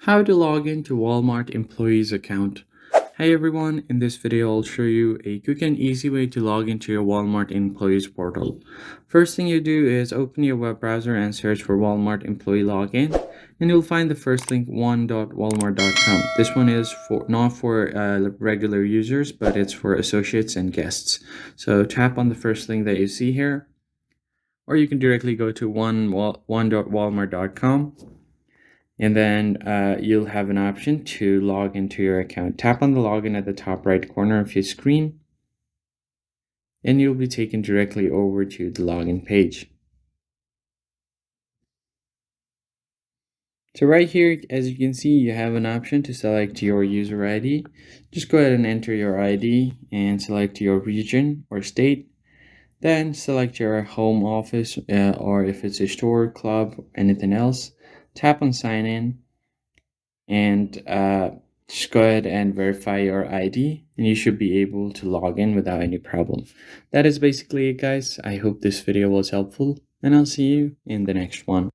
How to log into Walmart employees account. Hey everyone, in this video I'll show you a quick and easy way to log into your Walmart employees portal. First thing you do is open your web browser and search for Walmart employee login, and you'll find the first link one.walmart.com. This one is not for regular users, but it's for associates and guests. So tap on the first link that you see here, or you can directly go to one.walmart.com. And then you'll have an option to log into your account. Tap on the login at the top right corner of your screen, and you'll be taken directly over to the login page. So right here, as you can see, you have an option to select your user ID. Just go ahead and enter your ID and select your region or state. Then select your home office or if it's a store, club, anything else. Tap on sign in. And just go ahead and verify your ID, and you should be able to log in without any problem. That is basically it, guys. I hope this video was helpful, and I'll see you in the next one.